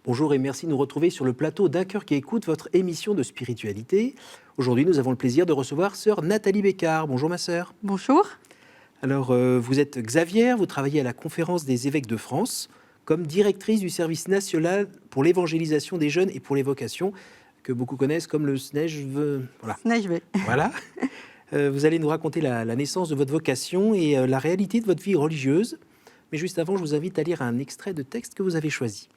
Bonjour et merci de nous retrouver sur le plateau d'Un cœur qui écoute, votre émission de spiritualité. Aujourd'hui, nous avons le plaisir de recevoir sœur Nathalie Bécard. Bonjour ma sœur. Bonjour. Alors, vous êtes Xavier, vous travaillez à la Conférence des évêques de France comme directrice du service national pour l'évangélisation des jeunes et pour les vocations, que beaucoup connaissent comme le SNEJV. Voilà. SNEJV. Voilà. Vous allez nous raconter la naissance de votre vocation et la réalité de votre vie religieuse. Mais juste avant, je vous invite à lire un extrait de texte que vous avez choisi.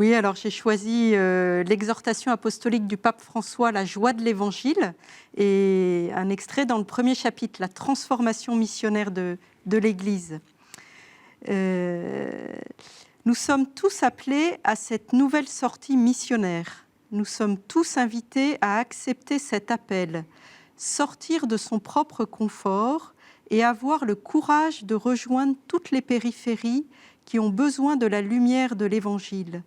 Oui, alors j'ai choisi l'exhortation apostolique du pape François, La joie de l'Évangile, et un extrait dans le premier chapitre, La transformation missionnaire de l'Église. Nous sommes tous appelés à cette nouvelle sortie missionnaire. Nous sommes tous invités à accepter cet appel, sortir de son propre confort et avoir le courage de rejoindre toutes les périphéries qui ont besoin de la lumière de l'Évangile.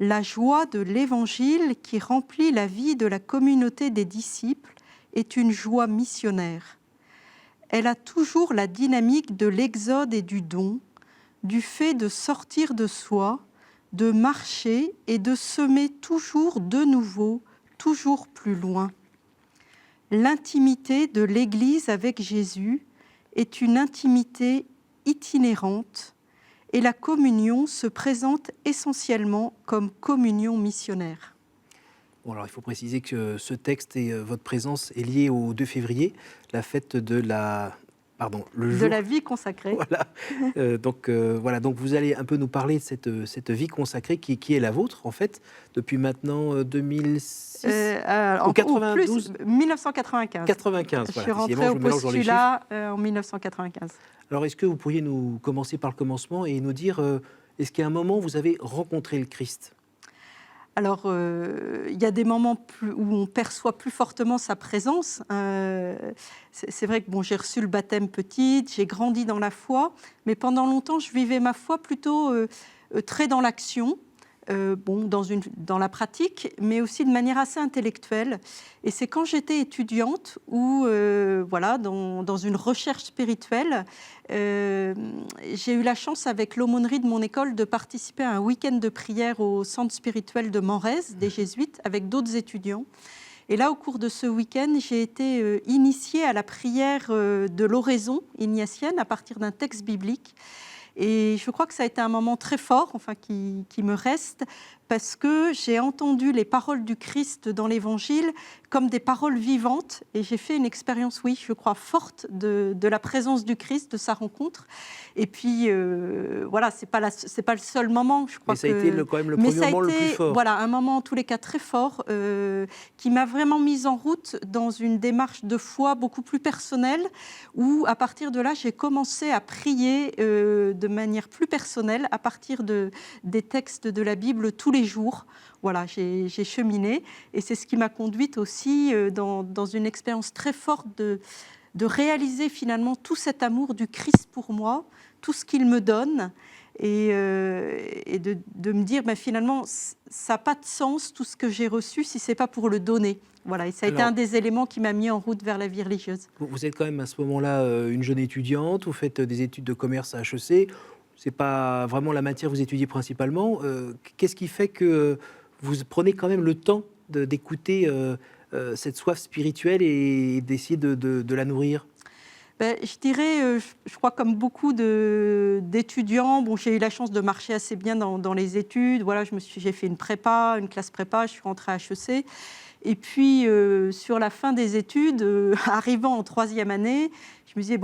La joie de l'Évangile qui remplit la vie de la communauté des disciples est une joie missionnaire. Elle a toujours la dynamique de l'exode et du don, du fait de sortir de soi, de marcher et de semer toujours de nouveau, toujours plus loin. L'intimité de l'Église avec Jésus est une intimité itinérante et la communion se présente essentiellement comme communion missionnaire. Bon, alors il faut préciser que ce texte et votre présence est liée au 2 février, la fête de la... le jour de la vie consacrée. Voilà. Donc vous allez un peu nous parler de cette vie consacrée qui est la vôtre, en fait, depuis maintenant 2006 ou 92 plus, 1995. 95, Je voilà. suis rentrée au postulat en 1995. Alors, est-ce que vous pourriez nous commencer par le commencement et nous dire, est-ce qu'il y a un moment où vous avez rencontré le Christ ? Alors, il y a des moments où on perçoit plus fortement sa présence. C'est vrai que j'ai reçu le baptême petite, j'ai grandi dans la foi, mais pendant longtemps, je vivais ma foi plutôt très dans l'action, dans la pratique, mais aussi de manière assez intellectuelle. Et c'est quand j'étais étudiante ou dans une recherche spirituelle, j'ai eu la chance avec l'aumônerie de mon école de participer à un week-end de prière au centre spirituel de Menrez, des Jésuites, avec d'autres étudiants. Et là, au cours de ce week-end, j'ai été initiée à la prière de l'oraison ignatienne à partir d'un texte biblique. Et je crois que ça a été un moment très fort, qui me reste, parce que j'ai entendu les paroles du Christ dans l'Évangile comme des paroles vivantes. Et j'ai fait une expérience, oui, je crois, forte de la présence du Christ, de sa rencontre. Et puis, c'est pas le seul moment, je crois. Mais ça a été quand même le premier moment le plus fort. Voilà, un moment en tous les cas très fort, qui m'a vraiment mise en route dans une démarche de foi beaucoup plus personnelle, où à partir de là, j'ai commencé à prier de manière plus personnelle, à partir des textes de la Bible tous les jours. Voilà, j'ai cheminé, et c'est ce qui m'a conduite aussi dans une expérience très forte de réaliser finalement tout cet amour du Christ pour moi, tout ce qu'il me donne, et de me dire finalement ça n'a pas de sens tout ce que j'ai reçu si c'est pas pour le donner. Voilà, et ça a été un des éléments qui m'a mis en route vers la vie religieuse. Vous êtes quand même à ce moment-là une jeune étudiante, vous faites des études de commerce à HEC, c'est pas vraiment la matière que vous étudiez principalement. Qu'est-ce qui fait que vous prenez quand même le temps d'écouter cette soif spirituelle et d'essayer de la nourrir ? Je dirais, je crois comme beaucoup d'étudiants, j'ai eu la chance de marcher assez bien dans les études. Voilà, j'ai fait une classe prépa, je suis rentrée à HEC. Et puis, sur la fin des études, arrivant en 3e année, je me disais,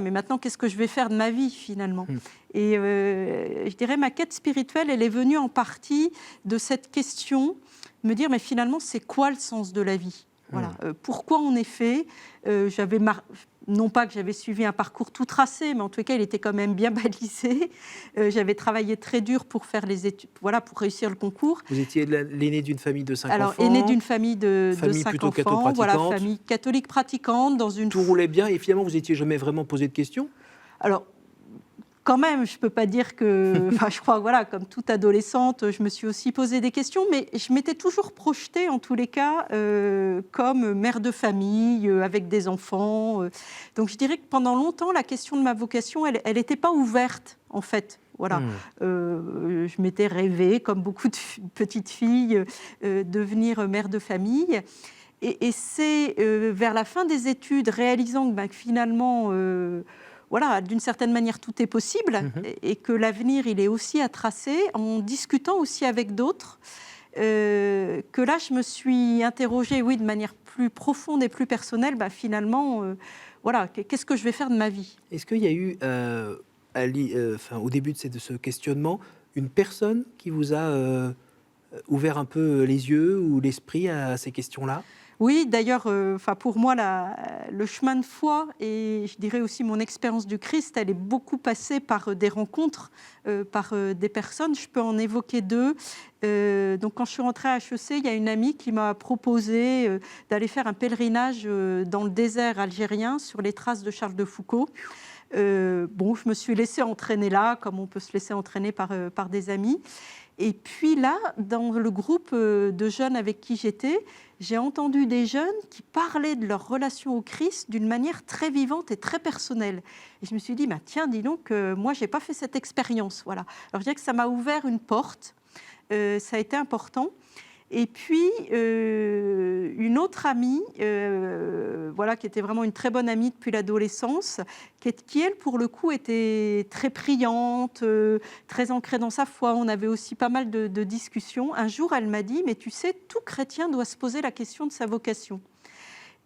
mais maintenant, qu'est-ce que je vais faire de ma vie, finalement ? Et je dirais, ma quête spirituelle, elle est venue en partie de cette question, me dire, mais finalement, c'est quoi le sens de la vie ? Voilà. Pourquoi on est fait ? Non pas que j'avais suivi un parcours tout tracé, mais en tout cas, il était quand même bien balisé. J'avais travaillé très dur pour faire les études, pour réussir le concours. Vous étiez l'aîné d'une famille de 5 enfants. Alors, aîné d'une famille de 5 plutôt enfants. Voilà, famille catholique pratiquante. Tout roulait bien et finalement, vous n'étiez jamais vraiment posé de questions ? Alors, quand même, je ne peux pas dire que... je crois, comme toute adolescente, je me suis aussi posé des questions, mais je m'étais toujours projetée, en tous les cas, comme mère de famille, avec des enfants. Donc, je dirais que pendant longtemps, la question de ma vocation, elle n'était pas ouverte, en fait. Voilà. Mmh. Je m'étais rêvée, comme beaucoup de petites filles, devenir mère de famille. Et c'est vers la fin des études, réalisant que, que finalement, voilà, d'une certaine manière, tout est possible Mmh. et que l'avenir, il est aussi à tracer, en discutant aussi avec d'autres, que là, je me suis interrogée, oui, de manière plus profonde et plus personnelle, finalement, voilà, qu'est-ce que je vais faire de ma vie? Est-ce qu'il y a eu, enfin, au début de ce questionnement, une personne qui vous a, ouvert un peu les yeux ou l'esprit à ces questions-là? Oui, d'ailleurs, pour moi, le chemin de foi et je dirais aussi mon expérience du Christ, elle est beaucoup passée par des rencontres, par des personnes. Je peux en évoquer 2. Donc quand je suis rentrée à HEC, il y a une amie qui m'a proposé, d'aller faire un pèlerinage, dans le désert algérien sur les traces de Charles de Foucault. Bon, je me suis laissée entraîner là, comme on peut se laisser entraîner par des amis. Et puis là, dans le groupe de jeunes avec qui j'étais, j'ai entendu des jeunes qui parlaient de leur relation au Christ d'une manière très vivante et très personnelle. Et je me suis dit, tiens, dis donc, moi, je n'ai pas fait cette expérience. Voilà. Alors, je dirais que ça m'a ouvert une porte. Ça a été important. Et puis, une autre amie, voilà, qui était vraiment une très bonne amie depuis l'adolescence, qui, elle, pour le coup, était très priante, très ancrée dans sa foi. On avait aussi pas mal de discussions. Un jour, elle m'a dit, mais tu sais, tout chrétien doit se poser la question de sa vocation.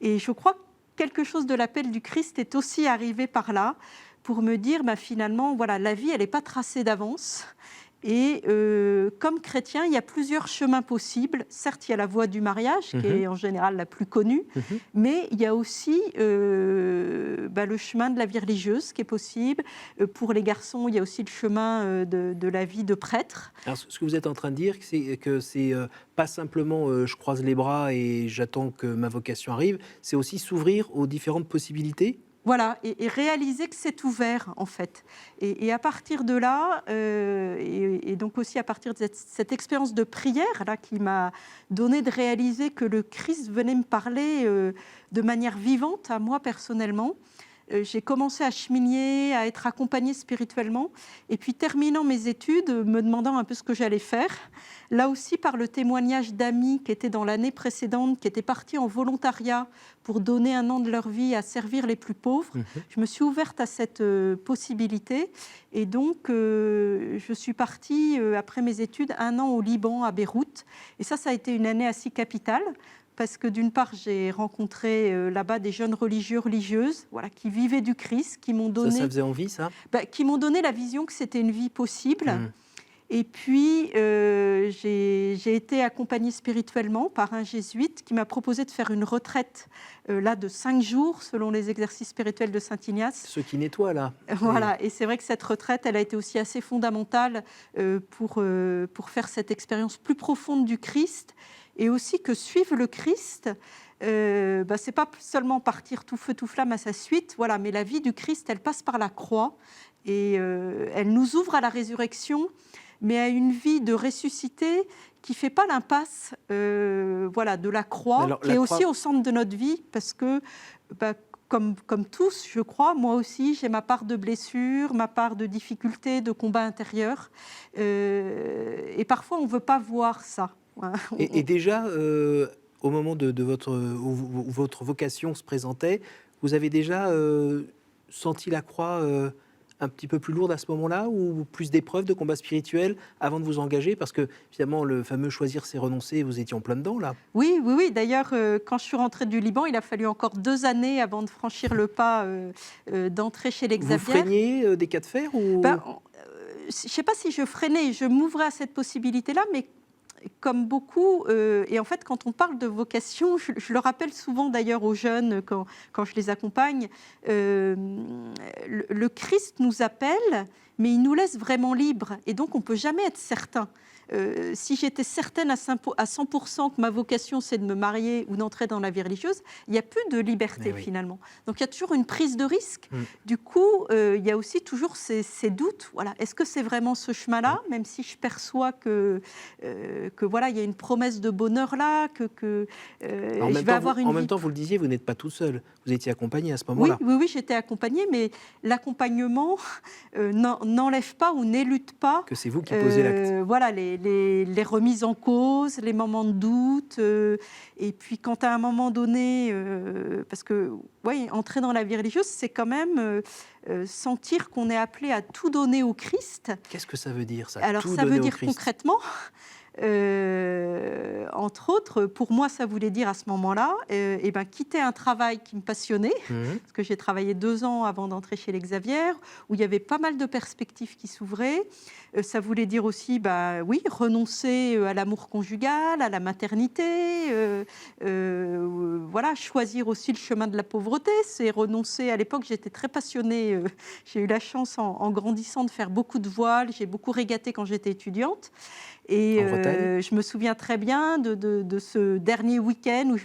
Et je crois que quelque chose de l'appel du Christ est aussi arrivé par là, pour me dire, finalement, voilà, la vie, elle n'est pas tracée d'avance. Et comme chrétien, il y a plusieurs chemins possibles. Certes, il y a la voie du mariage, qui Mmh. est en général la plus connue, Mmh. mais il y a aussi le chemin de la vie religieuse qui est possible. Pour les garçons, il y a aussi le chemin de la vie de prêtre. Alors, ce que vous êtes en train de dire, c'est que c'est, pas simplement, je croise les bras et j'attends que ma vocation arrive, c'est aussi s'ouvrir aux différentes possibilités? Voilà, et réaliser que c'est ouvert, en fait. Et à partir de là, et donc aussi à partir de cette expérience de prière, là, qui m'a donné de réaliser que le Christ venait me parler de manière vivante à moi personnellement, j'ai commencé à cheminer, à être accompagnée spirituellement. Et puis, terminant mes études, me demandant un peu ce que j'allais faire, là aussi par le témoignage d'amis qui étaient dans l'année précédente, qui étaient partis en volontariat pour donner un an de leur vie à servir les plus pauvres, Mmh. je me suis ouverte à cette possibilité. Et donc, je suis partie, après mes études, 1 an au Liban, à Beyrouth. Et ça a été une année assez capitale, parce que d'une part, j'ai rencontré là-bas des jeunes religieux, religieuses, voilà, qui vivaient du Christ, qui m'ont Ça donné, faisait envie, ça? qui m'ont donné la vision que c'était une vie possible. Mmh. Et puis, j'ai été accompagnée spirituellement par un jésuite qui m'a proposé de faire une retraite là de 5 jours, selon les exercices spirituels de Saint Ignace. Ceux qui nettoient, là? Voilà, et c'est vrai que cette retraite, elle a été aussi assez fondamentale pour faire cette expérience plus profonde du Christ, et aussi que suivre le Christ, c'est pas seulement partir tout feu tout flamme à sa suite, voilà, mais la vie du Christ, elle passe par la croix, et elle nous ouvre à la résurrection, mais à une vie de ressuscité qui fait pas l'impasse, voilà, de la croix, Alors, qui la est croix, aussi au centre de notre vie, parce que comme tous, je crois, moi aussi, j'ai ma part de blessures, ma part de difficultés, de combats intérieurs. Et parfois, on ne veut pas voir ça. Voilà. et déjà, au moment de votre où votre vocation se présentait, vous avez déjà, senti la croix, un petit peu plus lourde à ce moment-là, ou plus d'épreuves, de combats spirituels avant de vous engager? Parce que finalement, le fameux choisir, c'est renoncer, vous étiez en plein dedans, là. Oui, oui, oui. D'ailleurs, quand je suis rentrée du Liban, il a fallu encore 2 années avant de franchir le pas d'entrer chez les Vous Xavier. freiniez, des cas de fer, ou? Je ne sais pas si je freinais, je m'ouvrais à cette possibilité-là, mais comme beaucoup, et en fait, quand on parle de vocation, je le rappelle souvent d'ailleurs aux jeunes quand je les accompagne, le Christ nous appelle, mais il nous laisse vraiment libres, et donc on ne peut jamais être certain. Si j'étais certaine à 100% que ma vocation c'est de me marier ou d'entrer dans la vie religieuse, il n'y a plus de liberté Oui. finalement. Donc il y a toujours une prise de risque. Mm. Du coup, il y a aussi toujours ces doutes. Voilà, est-ce que c'est vraiment ce chemin-là, même si je perçois que voilà, il y a une promesse de bonheur là, que je vais avoir une En vie. même temps, vous le disiez, vous n'êtes pas tout seul. Vous étiez accompagné à ce Oui, moment-là. oui, oui, j'étais accompagnée, mais l'accompagnement n'enlève pas ou n'élude pas que c'est vous qui posez l'acte. voilà, les remises en cause, les moments de doute. Et puis quand à un moment donné, parce que oui, entrer dans la vie religieuse, c'est quand même sentir qu'on est appelé à tout donner au Christ. Qu'est-ce que ça veut dire, ça, Alors tout ça veut donner au dire Christ? concrètement, entre autres, pour moi, ça voulait dire à ce moment-là, quitter un travail qui me passionnait, parce que j'ai travaillé 2 ans avant d'entrer chez les Xavier, où il y avait pas mal de perspectives qui s'ouvraient. Ça voulait dire aussi, oui, renoncer à l'amour conjugal, à la maternité, voilà, choisir aussi le chemin de la pauvreté, c'est renoncer. À l'époque, j'étais très passionnée. J'ai eu la chance, en grandissant, de faire beaucoup de voile. J'ai beaucoup régaté quand j'étais étudiante. Et En Bretagne? je me souviens très bien de ce dernier week-end où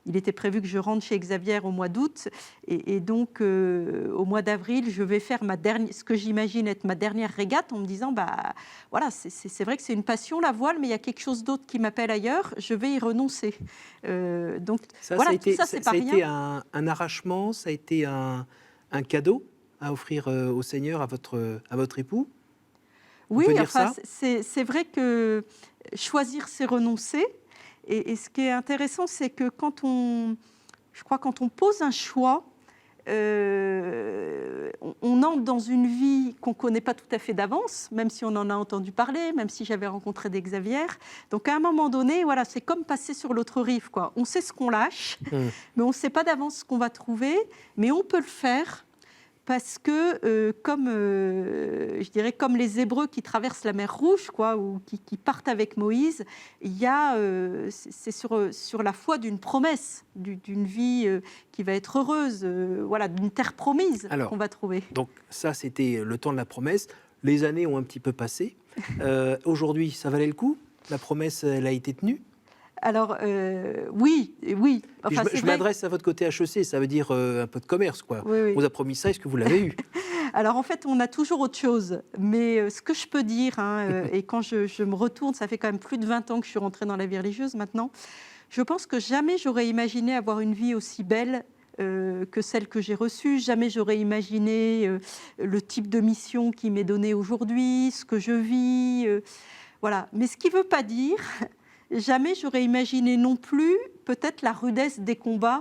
il était prévu que je rentre chez Xavier au mois d'août. Et donc, au mois d'avril, je vais faire ce que j'imagine être ma dernière régate, en me disant, voilà, c'est vrai que c'est une passion, la voile, mais il y a quelque chose d'autre qui m'appelle ailleurs, je vais y renoncer. Donc, voilà, tout ça, c'est pas rien. Ça a été un arrachement, ça a été un cadeau à offrir au Seigneur, à votre époux? Oui, peut dire enfin, ça? c'est vrai que choisir, c'est renoncer. Et ce qui est intéressant, c'est que quand on pose un choix, on entre dans une vie qu'on ne connaît pas tout à fait d'avance, même si on en a entendu parler, même si j'avais rencontré des Xavier. Donc à un moment donné, voilà, c'est comme passer sur l'autre rive, quoi. On sait ce qu'on lâche, mais on ne sait pas d'avance ce qu'on va trouver, mais on peut le faire. Parce que, je dirais, comme les Hébreux qui traversent la mer Rouge, quoi, ou qui partent avec Moïse, il y a, c'est sur la foi d'une promesse, d'une vie qui va être heureuse, voilà, d'une terre promise qu'on va trouver. Donc ça, c'était le temps de la promesse. Les années ont un petit peu passé. Aujourd'hui, ça valait le coup? La promesse, elle a été tenue? Alors, oui. Enfin, Je m'adresse à votre côté HEC, ça veut dire un peu de commerce, quoi. Oui, oui. On vous a promis ça, est-ce que vous l'avez eu? Alors en fait, on a toujours autre chose. Mais ce que je peux dire, et quand je me retourne, ça fait quand même plus de 20 ans que je suis rentrée dans la vie religieuse maintenant, je pense que jamais j'aurais imaginé avoir une vie aussi belle que celle que j'ai reçue. Jamais j'aurais imaginé le type de mission qui m'est donnée aujourd'hui, ce que je vis. Voilà. Mais ce qui ne veut pas dire, jamais j'aurais imaginé non plus peut-être la rudesse des combats,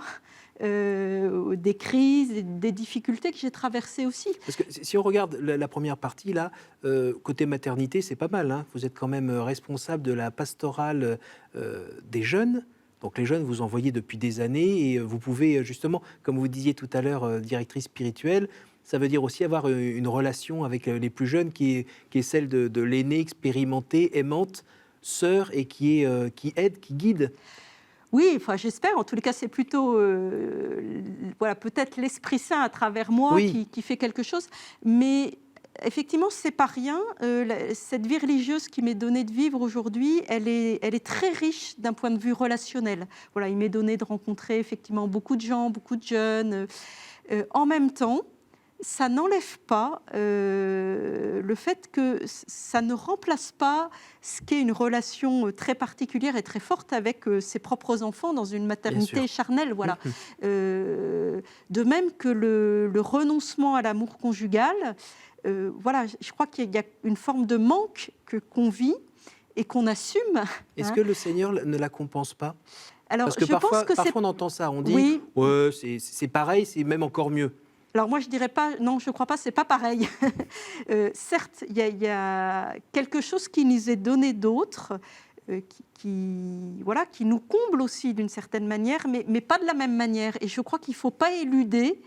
des crises, des difficultés que j'ai traversées aussi. Parce que si on regarde la première partie, là, côté maternité, c'est pas mal, hein. Vous êtes quand même responsable de la pastorale des jeunes. Donc les jeunes, vous en voyez depuis des années et vous pouvez justement, comme vous disiez tout à l'heure, directrice spirituelle, ça veut dire aussi avoir une relation avec les plus jeunes qui est celle de l'aînée expérimentée, aimante, sœur et qui aide, qui guide. Oui, enfin, j'espère. En tous les cas, c'est plutôt voilà, peut-être l'Esprit Saint à travers moi Oui. qui fait quelque chose. Mais effectivement, c'est pas rien. Cette vie religieuse qui m'est donnée de vivre aujourd'hui, elle est très riche d'un point de vue relationnel. Voilà, il m'est donné de rencontrer effectivement beaucoup de gens, beaucoup de jeunes. En même temps, ça n'enlève pas le fait que ça ne remplace pas ce qu'est une relation très particulière et très forte avec ses propres enfants dans une maternité charnelle. Voilà. De même que le renoncement à l'amour conjugal, voilà, je crois qu'il y a une forme de manque qu'on vit et qu'on assume. Est-ce que le Seigneur ne la compense pas? Alors, Parce que je parfois, pense que on entend ça, on dit oui. Ouais, c'est pareil, c'est même encore mieux. Alors moi, je dirais pas, non, je crois pas, c'est pas pareil. Certes, il y a quelque chose qui nous est donné d'autre, qui nous comble aussi d'une certaine manière, mais pas de la même manière. Et je crois qu'il faut pas éluder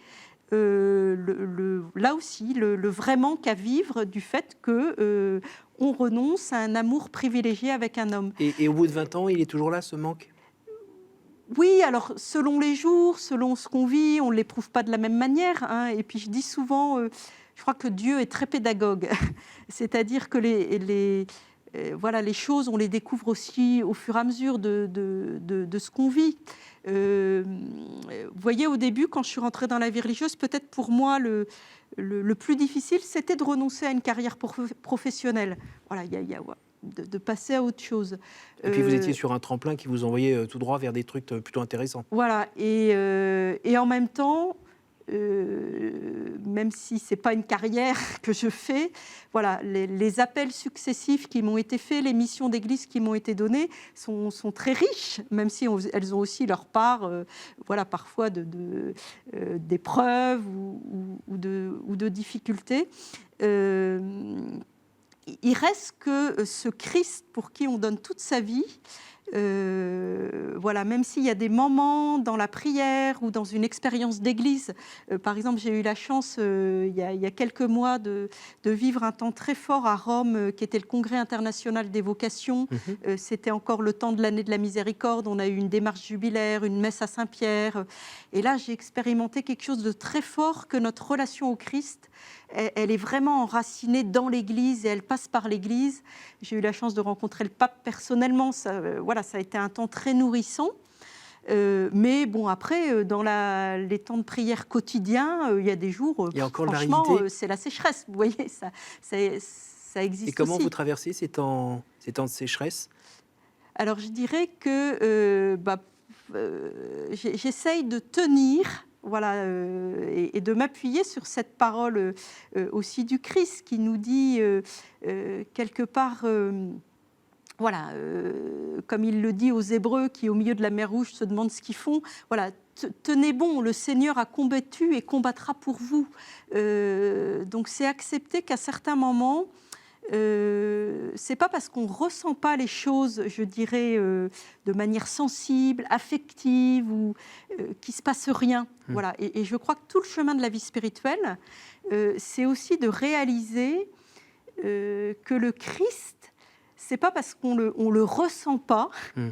là aussi le vrai manque à vivre du fait que on renonce à un amour privilégié avec un homme. Et au bout de 20 ans, il est toujours là, ce manque? Oui, alors selon les jours, selon ce qu'on vit, on ne l'éprouve pas de la même manière. Et puis je dis souvent, je crois que Dieu est très pédagogue. C'est-à-dire que voilà, les choses, on les découvre aussi au fur et à mesure de ce qu'on vit. Vous voyez, au début, quand je suis rentrée dans la vie religieuse, peut-être pour moi, le plus difficile, c'était de renoncer à une carrière professionnelle. Voilà, de passer à autre chose. Et puis vous étiez sur un tremplin qui vous envoyait tout droit vers des trucs plutôt intéressants. Voilà, et en même temps, même si ce n'est pas une carrière que je fais, voilà, les appels successifs qui m'ont été faits, les missions d'église qui m'ont été données sont très riches, même si elles ont aussi leur part, voilà, parfois d'épreuves ou de difficultés. Il reste que ce Christ pour qui on donne toute sa vie, voilà, même s'il y a des moments dans la prière ou dans une expérience d'église, par exemple, j'ai eu la chance il y a quelques mois de vivre un temps très fort à Rome, qui était le Congrès international des vocations. C'était encore le temps de l'année de la miséricorde. On a eu une démarche jubilaire, une messe à Saint-Pierre. Et là, j'ai expérimenté quelque chose de très fort, que notre relation au Christ, elle est vraiment enracinée dans l'Église et elle passe par l'Église. J'ai eu la chance de rencontrer le pape personnellement. Voilà, ça a été un temps très nourrissant. Mais bon, après, dans les temps de prière quotidiens, il y a des jours, Il y a encore franchement, l'aridité. c'est la sécheresse. Vous voyez, ça existe aussi. Et comment vous traversez ces temps de sécheresse? Alors, je dirais que j'essaye de tenir, voilà, et de m'appuyer sur cette parole aussi du Christ qui nous dit quelque part, voilà, comme il le dit aux Hébreux qui, au milieu de la mer Rouge, se demandent ce qu'ils font. Voilà, tenez bon, le Seigneur a combattu et combattra pour vous. Donc, c'est accepter qu'à certains moments, c'est pas parce qu'on ressent pas les choses, je dirais, de manière sensible, affective, ou qu'il se passe rien. Voilà. Et je crois que tout le chemin de la vie spirituelle, c'est aussi de réaliser que le Christ, c'est pas parce qu'on le ressent pas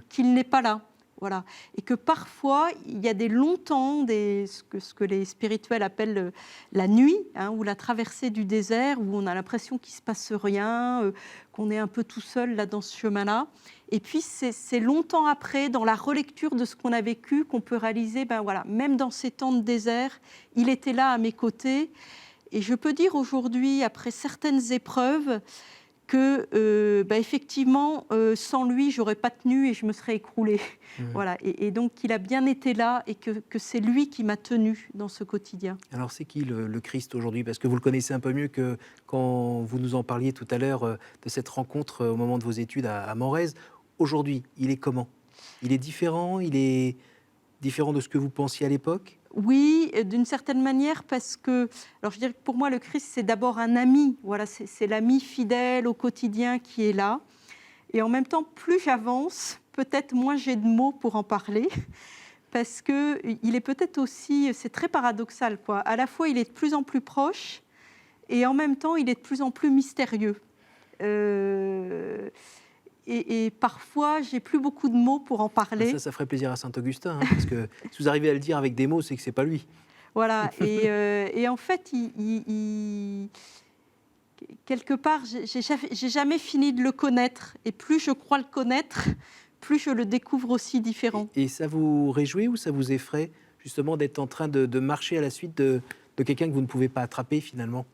qu'il n'est pas là. Voilà. Et que parfois, il y a des longs temps, ce que les spirituels appellent la nuit, ou la traversée du désert, où on a l'impression qu'il ne se passe rien, qu'on est un peu tout seul là dans ce chemin-là. Et puis, c'est longtemps après, dans la relecture de ce qu'on a vécu, qu'on peut réaliser, ben voilà, même dans ces temps de désert, il était là à mes côtés. Et je peux dire aujourd'hui, après certaines épreuves, que effectivement, sans lui, j'aurais pas tenu et je me serais écroulée. Voilà. Et donc, il a bien été là et que c'est lui qui m'a tenue dans ce quotidien. Alors, c'est qui le Christ aujourd'hui? Parce que vous le connaissez un peu mieux que quand vous nous en parliez tout à l'heure de cette rencontre au moment de vos études à Morez. Aujourd'hui, il est comment? Il est différent? Il est différent de ce que vous pensiez à l'époque? Oui, d'une certaine manière, parce que, alors je dirais que pour moi, le Christ, c'est d'abord un ami. Voilà, c'est l'ami fidèle au quotidien qui est là. Et en même temps, plus j'avance, peut-être moins j'ai de mots pour en parler, parce qu'il est peut-être aussi, c'est très paradoxal, quoi. À la fois, il est de plus en plus proche, et en même temps, il est de plus en plus mystérieux. Et parfois, j'ai plus beaucoup de mots pour en parler. Ça ferait plaisir à Saint-Augustin, parce que si vous arrivez à le dire avec des mots, c'est que c'est pas lui. Voilà, et en fait, quelque part, j'ai jamais fini de le connaître. Et plus je crois le connaître, plus je le découvre aussi différent. Et ça vous réjouit ou ça vous effraie, justement, d'être en train de marcher à la suite de quelqu'un que vous ne pouvez pas attraper, finalement?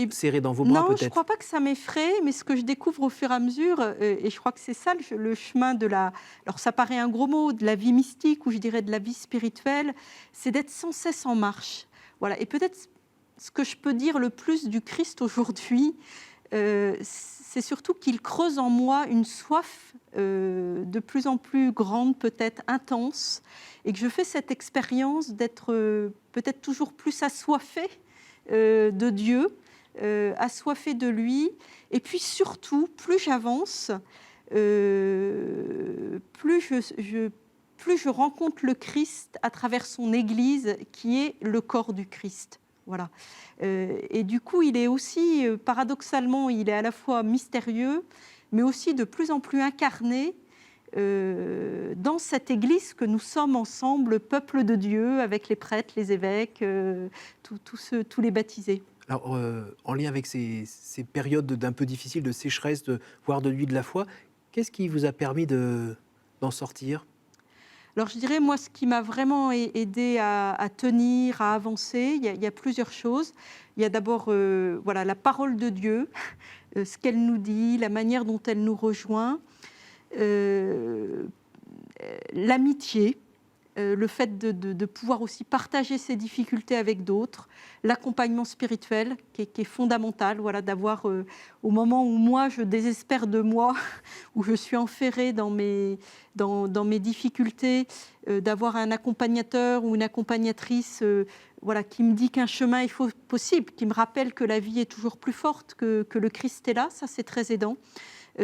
Serré dans vos bras, non, peut-être? je ne crois pas que ça m'effraie, mais ce que je découvre au fur et à mesure, et je crois que c'est ça le chemin de la... Alors ça paraît un gros mot, de la vie mystique, ou je dirais de la vie spirituelle, c'est d'être sans cesse en marche. Voilà. Et peut-être ce que je peux dire le plus du Christ aujourd'hui, c'est surtout qu'il creuse en moi une soif de plus en plus grande, peut-être intense, et que je fais cette expérience d'être peut-être toujours plus assoiffée de Dieu, assoiffée de lui. Et puis surtout, plus j'avance, plus je rencontre le Christ à travers son Église, qui est le corps du Christ. Voilà. Et du coup, il est aussi, paradoxalement, il est à la fois mystérieux, mais aussi de plus en plus incarné dans cette Église que nous sommes ensemble, peuple de Dieu, avec les prêtres, les évêques, tous les baptisés. Alors, en lien avec ces périodes d'un peu difficiles, de sécheresse, voire de nuit de la foi, qu'est-ce qui vous a permis d'en sortir? Alors je dirais, moi, ce qui m'a vraiment aidé à tenir, à avancer, il y a plusieurs choses. Il y a d'abord voilà, la parole de Dieu, ce qu'elle nous dit, la manière dont elle nous rejoint, l'amitié. le fait de pouvoir aussi partager ses difficultés avec d'autres, l'accompagnement spirituel qui est fondamental, voilà, d'avoir au moment où moi je désespère de moi, où je suis enferrée dans mes difficultés, d'avoir un accompagnateur ou une accompagnatrice voilà, qui me dit qu'un chemin est possible, qui me rappelle que la vie est toujours plus forte, que le Christ est là, ça c'est très aidant.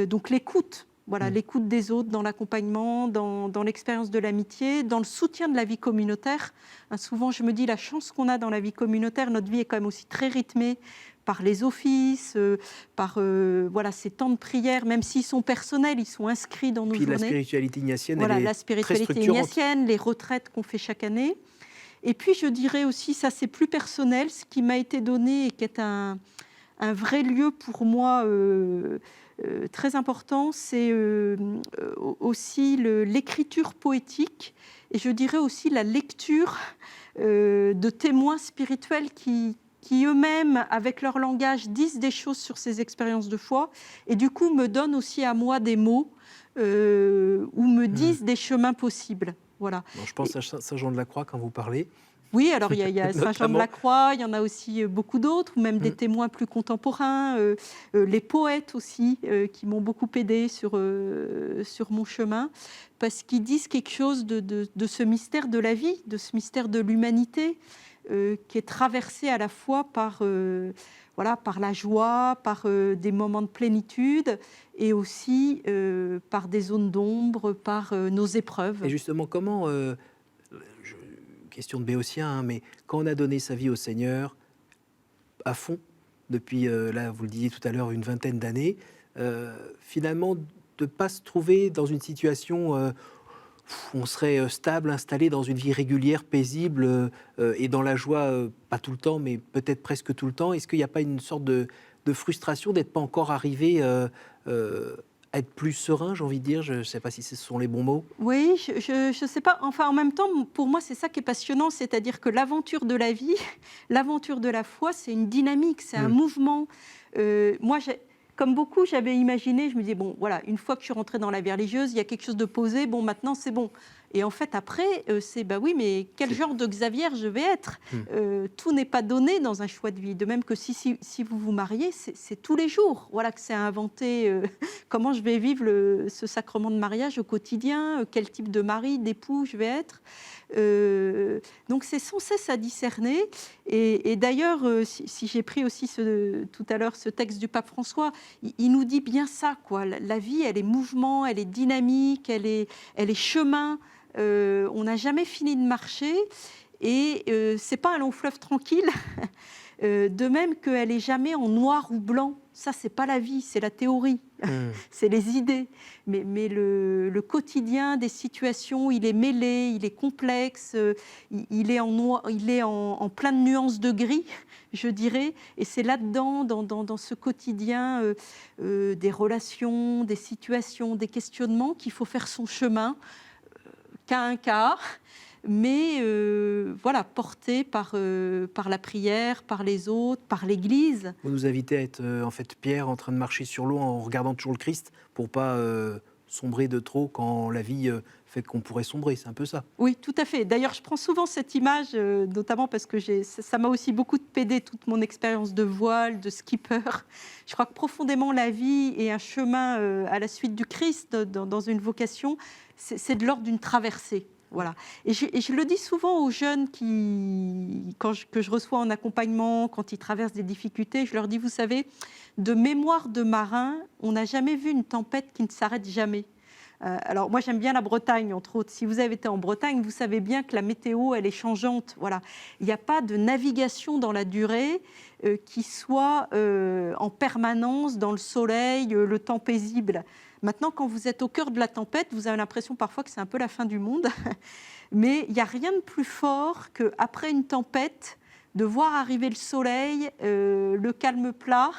Donc l'écoute. Voilà, l'écoute des autres dans l'accompagnement, dans l'expérience de l'amitié, dans le soutien de la vie communautaire. Souvent, je me dis, la chance qu'on a dans la vie communautaire, notre vie est quand même aussi très rythmée par les offices, par voilà, ces temps de prière, même s'ils sont personnels, ils sont inscrits dans nos journées. Puis la spiritualité ignatienne, voilà, elle est la spiritualité très structurante. ignatienne, les retraites qu'on fait chaque année. Et puis, je dirais aussi, ça c'est plus personnel, ce qui m'a été donné et qui est un vrai lieu pour moi très important, c'est aussi l'écriture poétique et je dirais aussi la lecture de témoins spirituels qui eux-mêmes, avec leur langage, disent des choses sur ces expériences de foi et du coup me donnent aussi à moi des mots ou me disent des chemins possibles. Voilà. Bon, je pense à Saint-Jean de la Croix quand vous parlez. Oui, alors il y a Saint-Jean de la Croix, il y en a aussi beaucoup d'autres, ou même des témoins plus contemporains, les poètes aussi, qui m'ont beaucoup aidé sur mon chemin, parce qu'ils disent quelque chose de ce mystère de la vie, de ce mystère de l'humanité, qui est traversé à la fois par la joie, par des moments de plénitude, et aussi par des zones d'ombre, par nos épreuves. Et justement, comment... question de béotien, hein, mais quand on a donné sa vie au Seigneur à fond, depuis, là, vous le disiez tout à l'heure, une vingtaine d'années, finalement, de ne pas se trouver dans une situation où on serait stable, installé dans une vie régulière, paisible, et dans la joie, pas tout le temps, mais peut-être presque tout le temps. Est-ce qu'il n'y a pas une sorte de frustration d'être pas encore arrivé à être plus serein, j'ai envie de dire, je ne sais pas si ce sont les bons mots. Oui, je ne sais pas. Enfin, en même temps, pour moi, c'est ça qui est passionnant, c'est-à-dire que l'aventure de la vie, l'aventure de la foi, c'est une dynamique, c'est un mouvement. Moi, comme beaucoup, j'avais imaginé, je me disais, bon, voilà, une fois que je suis rentrée dans la vie religieuse, il y a quelque chose de posé, bon, maintenant, c'est bon. Et en fait, après, c'est, bah oui, mais quel genre de Xavier je vais être tout n'est pas donné dans un choix de vie. De même que si vous vous mariez, c'est tous les jours. Voilà que c'est à inventer comment je vais vivre ce sacrement de mariage au quotidien, quel type de mari, d'époux je vais être. Donc, c'est sans cesse à discerner. Et d'ailleurs, si j'ai pris aussi tout à l'heure ce texte du pape François, il nous dit bien ça, quoi. La vie, elle est mouvement, elle est dynamique, elle est chemin. On n'a jamais fini de marcher et c'est pas un long fleuve tranquille. De même qu'elle est jamais en noir ou blanc. Ça, c'est pas la vie, c'est la théorie, c'est les idées. Mais le quotidien des situations, il est mêlé, il est complexe, il est en plein de nuances de gris, je dirais. Et c'est là-dedans, dans ce quotidien, des relations, des situations, des questionnements, qu'il faut faire son chemin. Cas un cas, mais voilà, porté par la prière, par les autres, par l'Église. Vous nous invitez à être en fait Pierre en train de marcher sur l'eau en regardant toujours le Christ pour pas sombrer de trop quand la vie fait qu'on pourrait sombrer, c'est un peu ça. Oui, tout à fait. D'ailleurs, je prends souvent cette image, notamment parce que ça m'a aussi beaucoup aidé toute mon expérience de voile, de skipper. Je crois que profondément la vie est un chemin à la suite du Christ dans une vocation. C'est de l'ordre d'une traversée. Voilà. Et je le dis souvent aux jeunes que je reçois en accompagnement, quand ils traversent des difficultés, je leur dis, vous savez, de mémoire de marin, on n'a jamais vu une tempête qui ne s'arrête jamais. Alors moi j'aime bien la Bretagne entre autres. Si vous avez été en Bretagne, vous savez bien que la météo elle est changeante. Voilà, il n'y a pas de navigation dans la durée qui soit en permanence dans le soleil, le temps paisible. Maintenant, quand vous êtes au cœur de la tempête, vous avez l'impression parfois que c'est un peu la fin du monde. Mais il n'y a rien de plus fort qu'après une tempête, de voir arriver le soleil, le calme plat.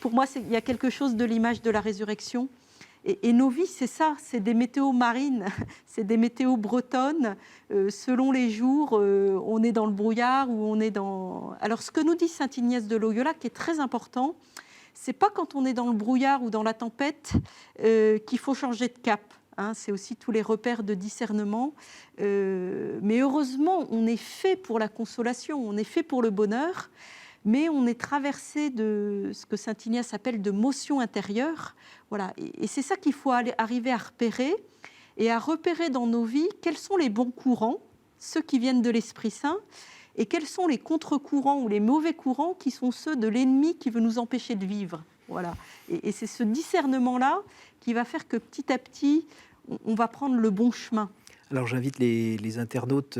Pour moi, il y a quelque chose de l'image de la résurrection. Et nos vies, c'est ça, c'est des météos marines, c'est des météos bretonnes. Selon les jours, on est dans le brouillard ou on est dans... Alors, ce que nous dit sainte Ignace de Loyola, qui est très important, c'est pas quand on est dans le brouillard ou dans la tempête qu'il faut changer de cap. hein, c'est aussi tous les repères de discernement. Mais heureusement, on est fait pour la consolation, on est fait pour le bonheur, mais on est traversé de ce que saint Ignace appelle de motions intérieures. Voilà. Et c'est ça qu'il faut arriver à repérer, et à repérer dans nos vies quels sont les bons courants, ceux qui viennent de l'Esprit Saint, et quels sont les contre-courants ou les mauvais courants qui sont ceux de l'ennemi qui veut nous empêcher de vivre. Voilà. Et c'est ce discernement-là qui va faire que petit à petit, on va prendre le bon chemin. Alors j'invite les internautes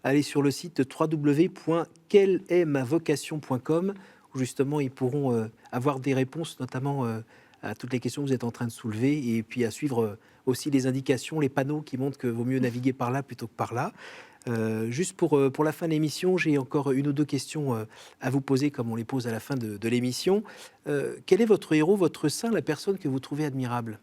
à aller sur le site www.quelestmavocation.com où justement ils pourront avoir des réponses, notamment à toutes les questions que vous êtes en train de soulever, et puis à suivre aussi les indications, les panneaux qui montrent que vaut mieux naviguer par là plutôt que par là. Juste pour la fin de l'émission, j'ai encore une ou deux questions à vous poser, comme on les pose à la fin de l'émission. Quel est votre héros, votre saint, la personne que vous trouvez admirable ?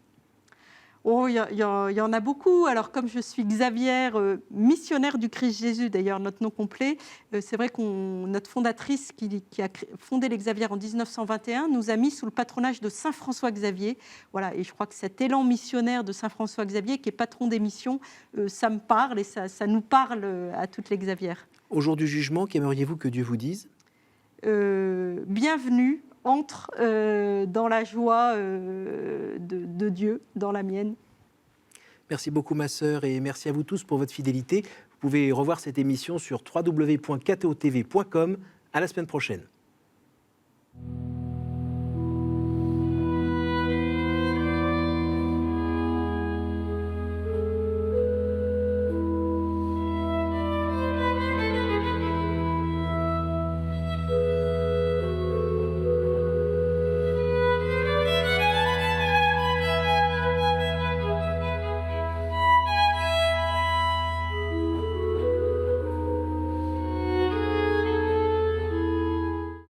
Oh, il y en a beaucoup. Alors, comme je suis Xavière, missionnaire du Christ Jésus, d'ailleurs, notre nom complet, c'est vrai que notre fondatrice qui a fondé les Xavières en 1921 nous a mis sous le patronage de Saint François Xavier. Voilà, et je crois que cet élan missionnaire de Saint François Xavier, qui est patron des missions, ça me parle et ça nous parle à toutes les Xavières. Au jour du jugement, qu'aimeriez-vous que Dieu vous dise ? Bienvenue, entre dans la joie de Dieu, dans la mienne. Merci beaucoup ma sœur, et merci à vous tous pour votre fidélité. Vous pouvez revoir cette émission sur www.ktotv.com. À la semaine prochaine.